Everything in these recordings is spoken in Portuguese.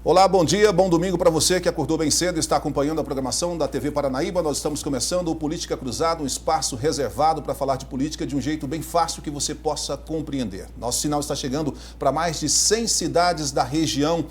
Olá, bom dia, bom domingo para você que acordou bem cedo e está acompanhando a programação da TV Paranaíba. Nós estamos começando o Política Cruzada, um espaço reservado para falar de política de um jeito bem fácil que você possa compreender. Nosso sinal está chegando para mais de 100 cidades da região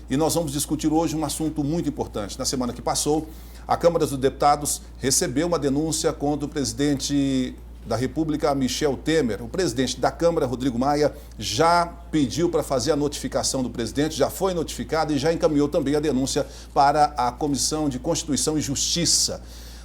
e nós vamos discutir hoje um assunto muito importante. Na semana que passou, a Câmara dos Deputados recebeu uma denúncia contra o presidente da República, Michel Temer. O presidente da Câmara, Rodrigo Maia, já pediu para fazer a notificação do presidente, já foi notificado e já encaminhou também a denúncia para a Comissão de Constituição e Justiça.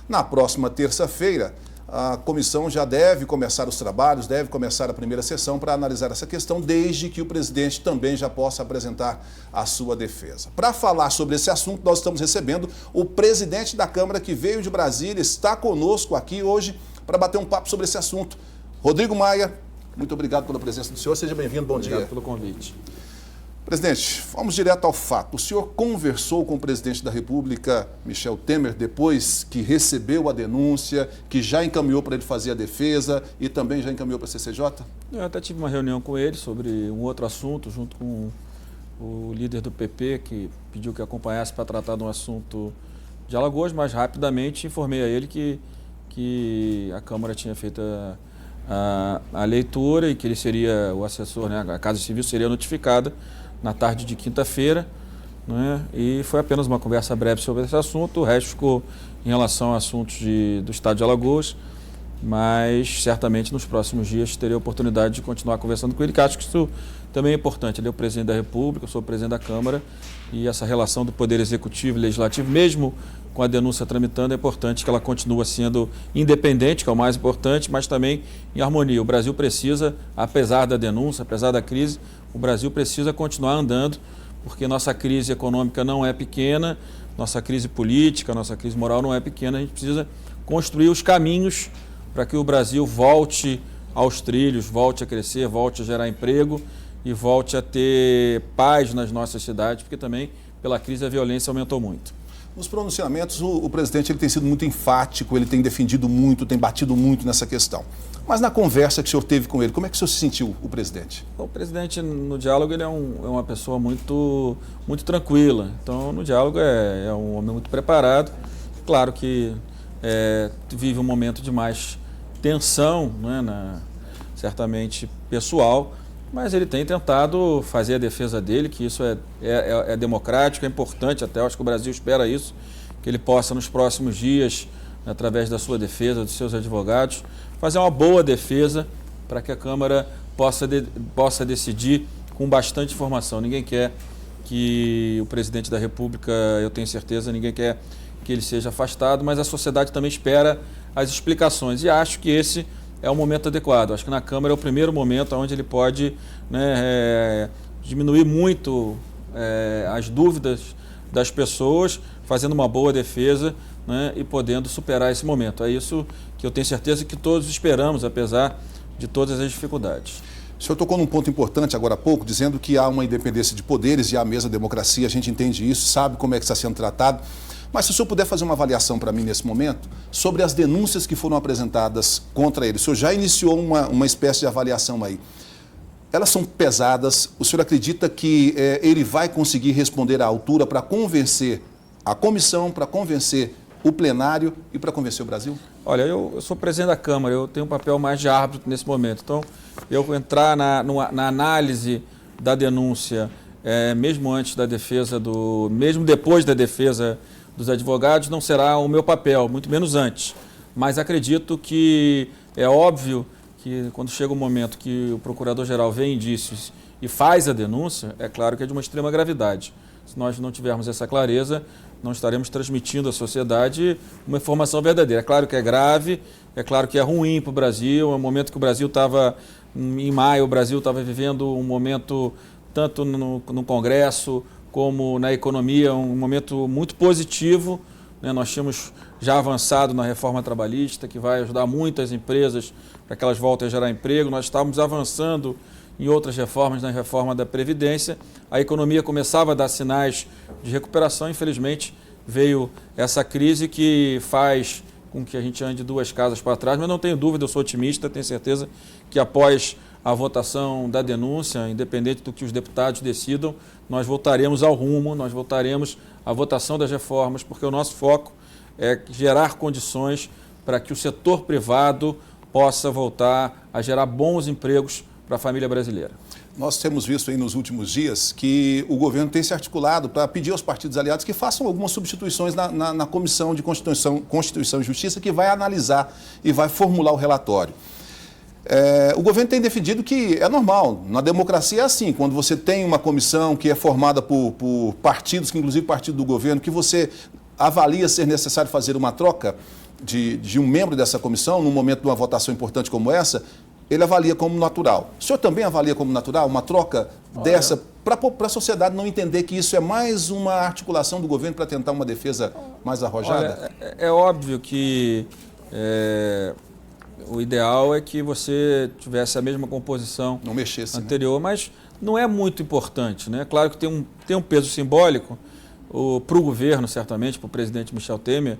Na próxima terça-feira, a comissão já deve começar os trabalhos, deve começar a primeira sessão para analisar essa questão, desde que o presidente também já possa apresentar a sua defesa. Para falar sobre esse assunto, nós estamos recebendo o presidente da Câmara, que veio de Brasília, está conosco aqui hoje para bater um papo sobre esse assunto. Rodrigo Maia, muito obrigado pela presença do senhor, seja bem-vindo, bom dia. Obrigado pelo convite. Presidente, vamos direto ao fato. O senhor conversou com o presidente da República, Michel Temer, depois que recebeu a denúncia, que já encaminhou para ele fazer a defesa e também já encaminhou para a CCJ? Eu até tive uma reunião com ele sobre um outro assunto, junto com o líder do PP, que pediu que acompanhasse para tratar de um assunto de Alagoas, mas rapidamente informei a ele que a Câmara tinha feito a leitura e que ele seria o assessor, né? A Casa Civil seria notificada na tarde de quinta-feira, né? E foi apenas uma conversa breve sobre esse assunto. O resto ficou em relação a assuntos do estado de Alagoas, mas certamente nos próximos dias terei a oportunidade de continuar conversando com ele, que acho que isso também é importante. Ele é o presidente da República, eu sou o presidente da Câmara, e essa relação do Poder Executivo e Legislativo, mesmo com a denúncia tramitando, é importante que ela continue sendo independente, que é o mais importante, mas também em harmonia. O Brasil precisa, apesar da denúncia, apesar da crise, o Brasil precisa continuar andando, porque nossa crise econômica não é pequena, nossa crise política, nossa crise moral não é pequena, a gente precisa construir os caminhos para que o Brasil volte aos trilhos, volte a crescer, volte a gerar emprego e volte a ter paz nas nossas cidades, porque também pela crise a violência aumentou muito. Nos pronunciamentos, o presidente ele tem sido muito enfático, ele tem defendido muito, tem batido muito nessa questão. Mas na conversa que o senhor teve com ele, como é que o senhor se sentiu, o presidente? O presidente, no diálogo, ele é uma pessoa muito tranquila. Então, no diálogo, é um homem muito preparado. Claro que vive um momento de mais tensão, né, certamente pessoal, mas ele tem tentado fazer a defesa dele, que isso é democrático, é importante até, eu acho que o Brasil espera isso, que ele possa nos próximos dias, através da sua defesa, dos seus advogados, fazer uma boa defesa para que a Câmara possa decidir com bastante informação. Ninguém quer que o presidente da República, eu tenho certeza, ninguém quer que ele seja afastado, mas a sociedade também espera as explicações e acho que esse é o momento adequado. Acho que na Câmara é o primeiro momento onde ele pode, né, diminuir muito as dúvidas das pessoas, fazendo uma boa defesa, né, e podendo superar esse momento. É isso que eu tenho certeza que todos esperamos, apesar de todas as dificuldades. O senhor tocou num ponto importante agora há pouco, dizendo que há uma independência de poderes e há a mesma democracia, a gente entende isso, sabe como é que está sendo tratado. Mas se o senhor puder fazer uma avaliação para mim nesse momento sobre as denúncias que foram apresentadas contra ele. O senhor já iniciou uma espécie de avaliação aí. Elas são pesadas, o senhor acredita que ele vai conseguir responder à altura para convencer a comissão, para convencer o plenário e para convencer o Brasil? Olha, eu sou presidente da Câmara, eu tenho um papel mais de árbitro nesse momento. Então, eu entrar na análise da denúncia, mesmo antes da defesa mesmo depois da defesa dos advogados, não será o meu papel, muito menos antes. Mas acredito que é óbvio que quando chega o momento que o Procurador-Geral vê indícios e faz a denúncia, é claro que é de uma extrema gravidade. Se nós não tivermos essa clareza, não estaremos transmitindo à sociedade uma informação verdadeira. É claro que é grave, é claro que é ruim para o Brasil, é um momento que o Brasil estava, em maio, o Brasil estava vivendo um momento, tanto no Congresso, como na economia, um momento muito positivo, né? Nós tínhamos já avançado na reforma trabalhista, que vai ajudar muitas empresas para que elas voltem a gerar emprego. Nós estávamos avançando em outras reformas, na reforma da Previdência. A economia começava a dar sinais de recuperação. Infelizmente, veio essa crise que faz com que a gente ande 2 casas para trás, mas não tenho dúvida, eu sou otimista, tenho certeza que após a votação da denúncia, independente do que os deputados decidam, nós voltaremos ao rumo, nós voltaremos à votação das reformas, porque o nosso foco é gerar condições para que o setor privado possa voltar a gerar bons empregos para a família brasileira. Nós temos visto aí nos últimos dias que o governo tem se articulado para pedir aos partidos aliados que façam algumas substituições na Comissão de Constituição e Justiça, que vai analisar e vai formular o relatório. O governo tem defendido que é normal, na democracia é assim, quando você tem uma comissão que é formada por partidos, que inclusive partido do governo, que você avalia ser necessário fazer uma troca de um membro dessa comissão, num momento de uma votação importante como essa, ele avalia como natural. O senhor também avalia como natural uma troca dessa, para a sociedade não entender que isso é mais uma articulação do governo para tentar uma defesa mais arrojada? É óbvio que o ideal é que você tivesse a mesma composição não mexesse, anterior, né? Mas não é muito importante, né? Claro que tem um peso simbólico para o governo, certamente, para o presidente Michel Temer,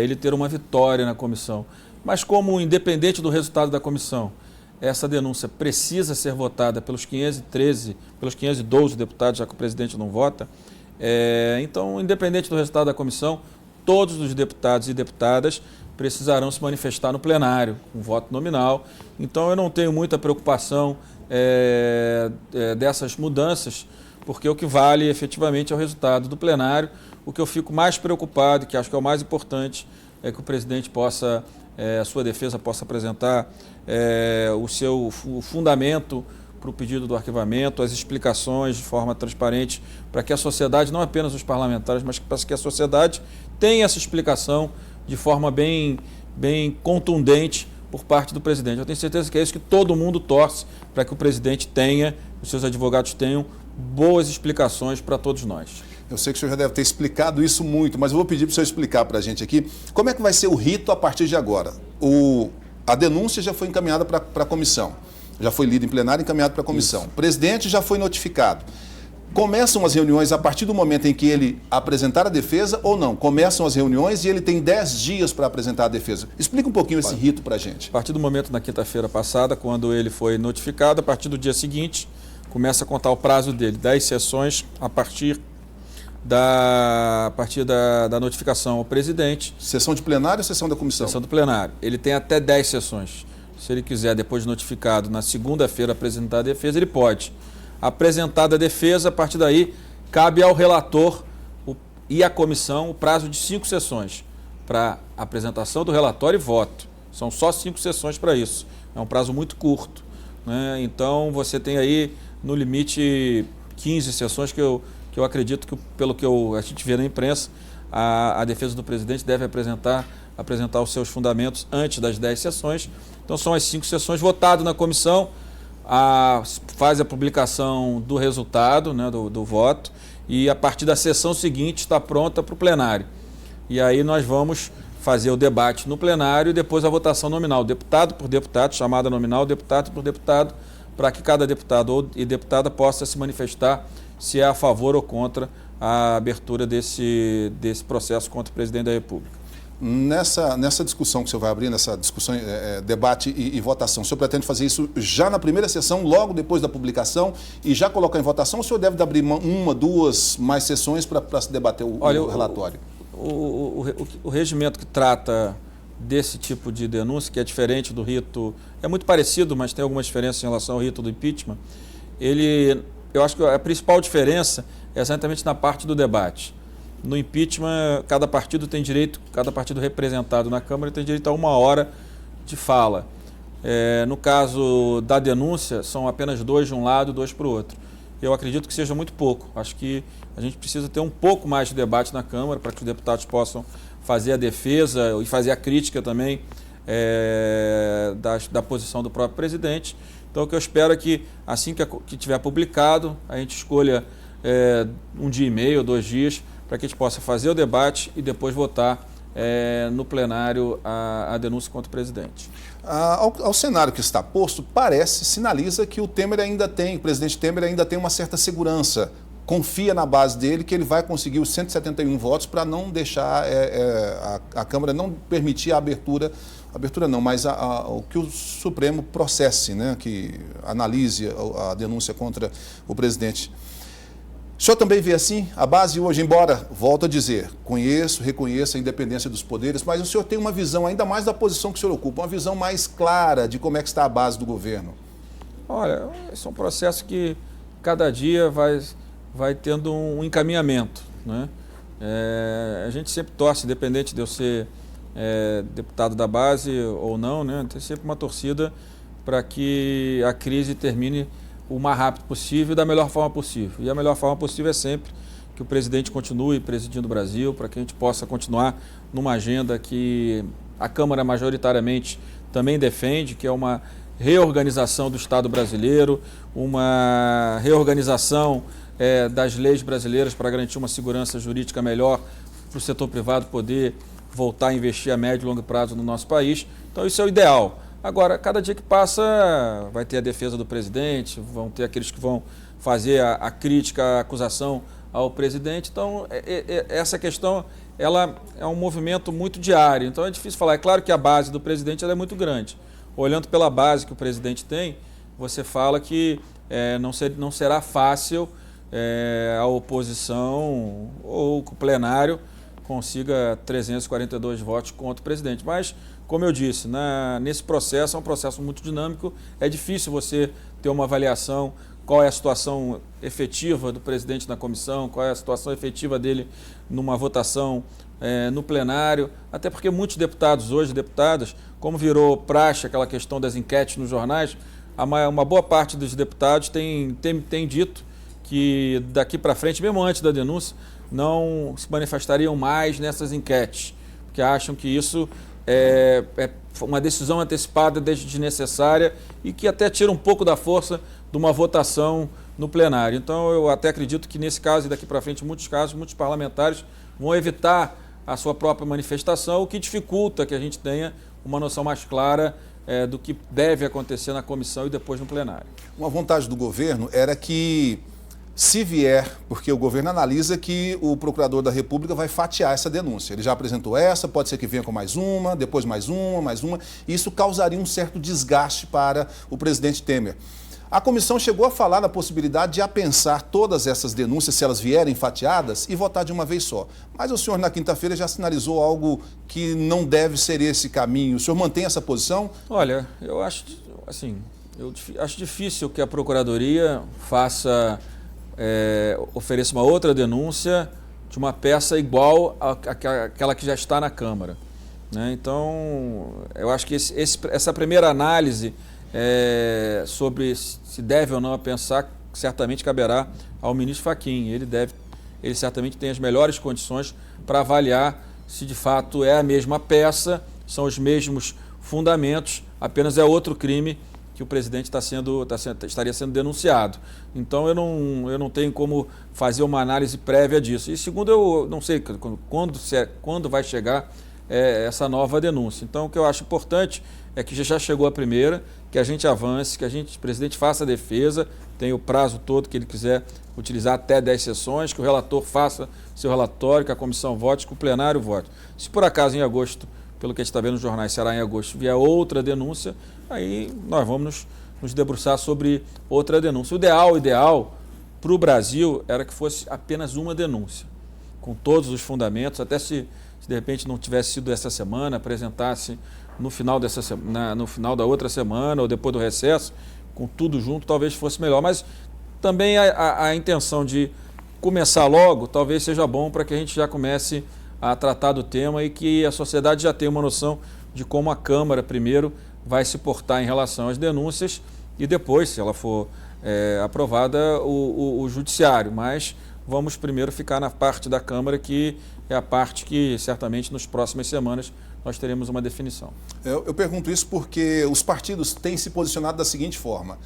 ele ter uma vitória na comissão. Mas como independente do resultado da comissão, essa denúncia precisa ser votada pelos 512 deputados, já que o presidente não vota, então, independente do resultado da comissão, todos os deputados e deputadas precisarão se manifestar no plenário, com voto nominal. Então, eu não tenho muita preocupação dessas mudanças, porque o que vale efetivamente é o resultado do plenário. O que eu fico mais preocupado, que acho que é o mais importante, é que o presidente possa, a sua defesa possa apresentar o fundamento para o pedido do arquivamento, as explicações de forma transparente, para que a sociedade, não apenas os parlamentares, mas para que a sociedade tenha essa explicação de forma bem contundente por parte do presidente. Eu tenho certeza que é isso que todo mundo torce, para que o presidente tenha, os seus advogados tenham boas explicações para todos nós. Eu sei que o senhor já deve ter explicado isso muito, mas eu vou pedir para o senhor explicar para a gente aqui como é que vai ser o rito a partir de agora. A denúncia já foi encaminhada para a comissão, já foi lida em plenário e encaminhada para a comissão. Isso. O presidente já foi notificado. Começam as reuniões a partir do momento em que ele apresentar a defesa ou não? Começam as reuniões e ele tem 10 dias para apresentar a defesa. Explica um pouquinho esse rito para a gente. A partir do momento, na quinta-feira passada, quando ele foi notificado, a partir do dia seguinte, começa a contar o prazo dele, 10 sessões a partir da notificação ao presidente. Sessão de plenário ou sessão da comissão? Sessão do plenário. Ele tem até 10 sessões. Se ele quiser, depois de notificado, na segunda-feira apresentar a defesa, ele pode. Apresentada a defesa, a partir daí, cabe ao relator e à comissão o prazo de 5 sessões para apresentação do relatório e voto. São só 5 sessões para isso. É um prazo muito curto, né? Então, você tem aí, no limite, 15 sessões que eu acredito que, pelo que a gente vê na imprensa, a defesa do presidente deve apresentar os seus fundamentos antes das 10 sessões. Então, são as 5 sessões, votado na comissão, faz a publicação do resultado, né, do voto, e a partir da sessão seguinte está pronta para o plenário. E aí nós vamos fazer o debate no plenário e depois a votação nominal, deputado por deputado, chamada nominal, deputado por deputado, para que cada deputado e deputada possa se manifestar se é a favor ou contra a abertura desse processo contra o presidente da República. Nessa discussão que o senhor vai abrir, nessa discussão, debate e votação, o senhor pretende fazer isso já na primeira sessão, logo depois da publicação, e já colocar em votação, ou o senhor deve abrir uma, 2 mais sessões para se debater o relatório? O regimento que trata desse tipo de denúncia, que é diferente do rito, é muito parecido, mas tem algumas diferenças em relação ao rito do impeachment, eu acho que a principal diferença é exatamente na parte do debate. No impeachment, cada partido representado na Câmara tem direito a 1 hora de fala. No caso da denúncia, são apenas 2 de um lado e 2 para o outro. Eu acredito que seja muito pouco. Acho que a gente precisa ter um pouco mais de debate na Câmara para que os deputados possam fazer a defesa e fazer a crítica também da posição do próprio presidente. Então, o que eu espero é que, assim que tiver publicado, a gente escolha 1 dia e meio, 2 dias, para que a gente possa fazer o debate e depois votar no plenário a denúncia contra o presidente. Ao cenário que está posto, sinaliza que o presidente Temer ainda tem uma certa segurança confia na base dele que ele vai conseguir os 171 votos para não deixar a Câmara não permitir a abertura não, mas o que o Supremo processe, né, que analise a denúncia contra o presidente. O senhor também vê assim? A base hoje, embora, volto a dizer, reconheço a independência dos poderes, mas o senhor tem uma visão ainda mais da posição que o senhor ocupa, uma visão mais clara de como é que está a base do governo. Olha, esse é um processo que cada dia vai tendo um encaminhamento, né? A gente sempre torce, independente de eu ser deputado da base ou não, né? Tem sempre uma torcida para que a crise termine o mais rápido possível e da melhor forma possível. E a melhor forma possível é sempre que o presidente continue presidindo o Brasil, para que a gente possa continuar numa agenda que a Câmara majoritariamente também defende, que é uma reorganização do Estado brasileiro, uma reorganização das leis brasileiras para garantir uma segurança jurídica melhor para o setor privado poder voltar a investir a médio e longo prazo no nosso país. Então isso é o ideal. Agora, cada dia que passa vai ter a defesa do presidente, vão ter aqueles que vão fazer a crítica, a acusação ao presidente. Então essa questão ela é um movimento muito diário, então é difícil falar. É claro que a base do presidente ela é muito grande. Olhando pela base que o presidente tem, você fala que não será fácil a oposição ou o plenário consiga 342 votos contra o presidente. Mas, como eu disse, nesse processo, é um processo muito dinâmico, é difícil você ter uma avaliação qual é a situação efetiva do presidente na comissão, qual é a situação efetiva dele numa votação no plenário, até porque muitos deputados hoje, deputadas, como virou praxe aquela questão das enquetes nos jornais, uma boa parte dos deputados tem dito que daqui para frente, mesmo antes da denúncia, não se manifestariam mais nessas enquetes, porque acham que isso é uma decisão antecipada desnecessária e que até tira um pouco da força de uma votação no plenário. Então eu até acredito que nesse caso e daqui para frente, muitos parlamentares vão evitar a sua própria manifestação, o que dificulta que a gente tenha uma noção mais clara do que deve acontecer na comissão e depois no plenário. Uma vontade do governo era que, se vier, porque o governo analisa que o procurador da República vai fatiar essa denúncia. Ele já apresentou essa, pode ser que venha com mais uma, depois mais uma. E isso causaria um certo desgaste para o presidente Temer. A comissão chegou a falar na possibilidade de apensar todas essas denúncias, se elas vierem fatiadas, e votar de uma vez só. Mas o senhor, na quinta-feira, já sinalizou algo que não deve ser esse caminho. O senhor mantém essa posição? Olha, eu acho difícil que a Procuradoria ofereça uma outra denúncia de uma peça igual àquela que já está na Câmara, né? Então, eu acho que essa primeira análise sobre se deve ou não pensar, certamente caberá ao ministro Fachin. Ele certamente tem as melhores condições para avaliar se de fato é a mesma peça, são os mesmos fundamentos, apenas é outro crime que o presidente estaria sendo denunciado. Então eu não tenho como fazer uma análise prévia disso. E segundo, eu não sei quando vai chegar essa nova denúncia. Então o que eu acho importante é que já chegou a primeira, que a gente avance, que o presidente faça a defesa, tem o prazo todo que ele quiser utilizar, até 10 sessões, que o relator faça seu relatório, que a comissão vote, que o plenário vote. Se por acaso em agosto, pelo que a gente está vendo nos jornais, será em agosto, vier outra denúncia, aí nós vamos nos debruçar sobre outra denúncia. O ideal para o Brasil era que fosse apenas uma denúncia, com todos os fundamentos, até se de repente não tivesse sido essa semana, apresentasse no final da outra semana ou depois do recesso, com tudo junto, talvez fosse melhor. Mas também a intenção de começar logo talvez seja bom para que a gente já comece a tratar do tema e que a sociedade já tenha uma noção de como a Câmara primeiro vai se portar em relação às denúncias e depois, se ela for aprovada, o Judiciário. Mas vamos primeiro ficar na parte da Câmara, que é a parte que certamente nas próximas semanas nós teremos uma definição. Eu pergunto isso porque os partidos têm se posicionado da seguinte forma: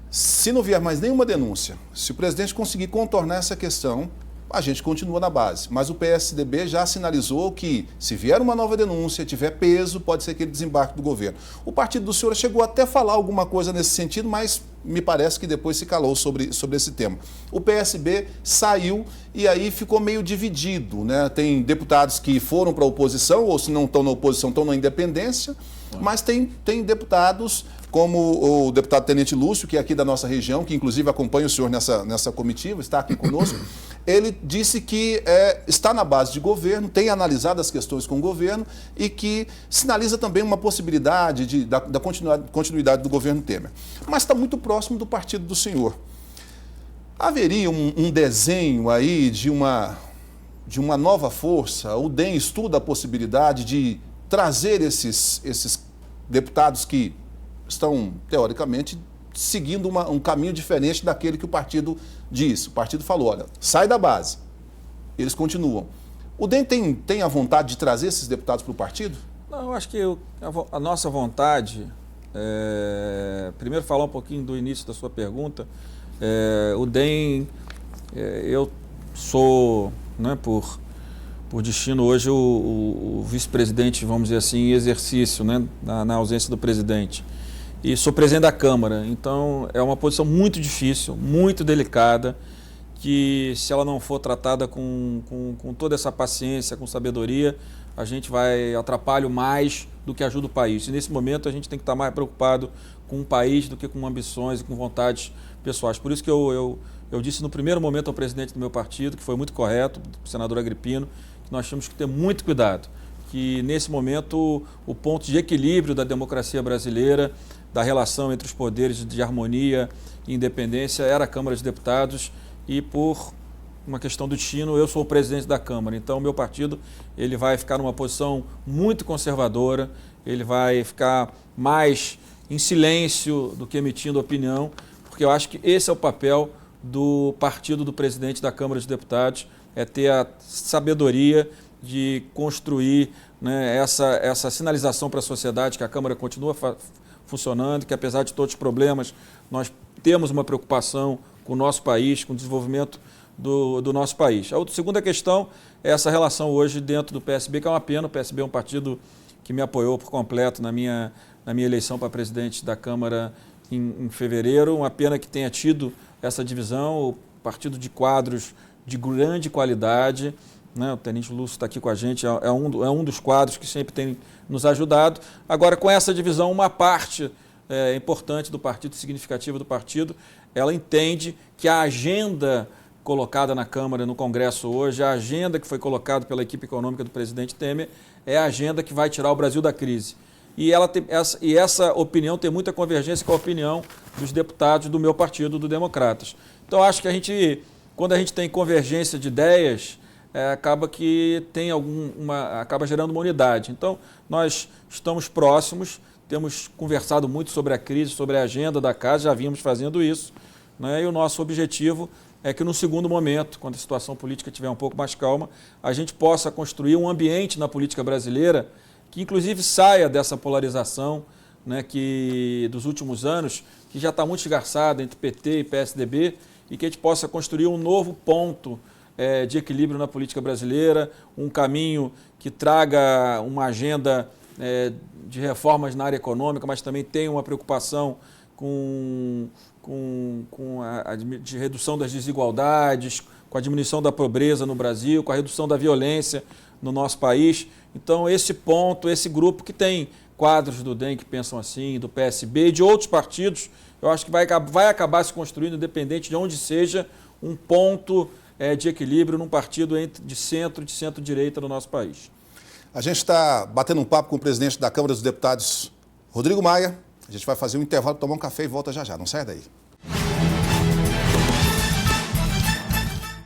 se não vier mais nenhuma denúncia, se o presidente conseguir contornar essa questão, a gente continua na base. Mas o PSDB já sinalizou que, se vier uma nova denúncia, tiver peso, pode ser que ele desembarque do governo. O partido do senhor chegou até a falar alguma coisa nesse sentido, mas me parece que depois se calou sobre esse tema. O PSB saiu e aí ficou meio dividido, né? Tem deputados que foram para a oposição, ou se não estão na oposição, estão na independência, mas tem deputados como o deputado Tenente Lúcio, que é aqui da nossa região, que inclusive acompanha o senhor nessa comitiva, está aqui conosco. Ele disse que está na base de governo, tem analisado as questões com o governo e que sinaliza também uma possibilidade da continuidade do governo Temer. Mas está muito próximo do partido do senhor. Haveria um desenho aí de uma nova força? O DEM estuda a possibilidade de trazer esses deputados que estão, teoricamente, seguindo um caminho diferente daquele que o partido diz. O partido falou, olha, sai da base. Eles continuam. O DEM tem a vontade de trazer esses deputados para o partido? Não, eu acho que a nossa vontade, primeiro falar um pouquinho do início da sua pergunta, o DEM, eu sou, né, por destino hoje, o vice-presidente, vamos dizer assim, em exercício, né, na ausência do presidente. E sou presidente da Câmara, então é uma posição muito difícil, muito delicada, que se ela não for tratada com toda essa paciência, com sabedoria, a gente vai atrapalhar mais do que ajuda o país. E nesse momento a gente tem que estar mais preocupado com o país do que com ambições e com vontades pessoais. Por isso que eu disse no primeiro momento ao presidente do meu partido, que foi muito correto, o senador Agripino, que nós temos que ter muito cuidado, que nesse momento o ponto de equilíbrio da democracia brasileira, da relação entre os poderes de harmonia e independência era a Câmara de Deputados e por uma questão do destino eu sou o presidente da Câmara. Então o meu partido ele vai ficar numa posição muito conservadora, ele vai ficar mais em silêncio do que emitindo opinião, porque eu acho que esse é o papel do partido do presidente da Câmara de Deputados, é ter a sabedoria de construir, né, essa sinalização para a sociedade que a Câmara continua funcionando, que apesar de todos os problemas, nós temos uma preocupação com o nosso país, com o desenvolvimento do nosso país. A segunda questão é essa relação hoje dentro do PSB, que é uma pena. O PSB é um partido que me apoiou por completo na minha eleição para presidente da Câmara em fevereiro. Uma pena que tenha tido essa divisão, o partido de quadros de grande qualidade, né? O Tenente Lúcio está aqui com a gente, é um dos quadros que sempre tem nos ajudado. Agora, com essa divisão, uma parte importante do partido, significativa do partido, ela entende que a agenda colocada na Câmara, no Congresso hoje, a agenda que foi colocada pela equipe econômica do presidente Temer, é a agenda que vai tirar o Brasil da crise. E essa opinião tem muita convergência com a opinião dos deputados do meu partido, do Democratas. Então, acho que quando a gente tem convergência de ideias, acaba que acaba gerando uma unidade. Então, nós estamos próximos, temos conversado muito sobre a crise, sobre a agenda da casa, já vínhamos fazendo isso, né? E o nosso objetivo é que no segundo momento, quando a situação política estiver um pouco mais calma, a gente possa construir um ambiente na política brasileira que inclusive saia dessa polarização, né, dos últimos anos, que já está muito esgarçada entre PT e PSDB, e que a gente possa construir um novo ponto de equilíbrio na política brasileira, um caminho que traga uma agenda de reformas na área econômica, mas também tenha uma preocupação de redução das desigualdades, com a diminuição da pobreza no Brasil, com a redução da violência no nosso país. Então, esse ponto, esse grupo que tem quadros do DEM que pensam assim, do PSB e de outros partidos, eu acho que vai acabar se construindo, independente de onde seja, um ponto de equilíbrio num partido de centro-direita no nosso país. A gente está batendo um papo com o presidente da Câmara dos Deputados, Rodrigo Maia. A gente vai fazer um intervalo, tomar um café e volta já já. Não sai daí.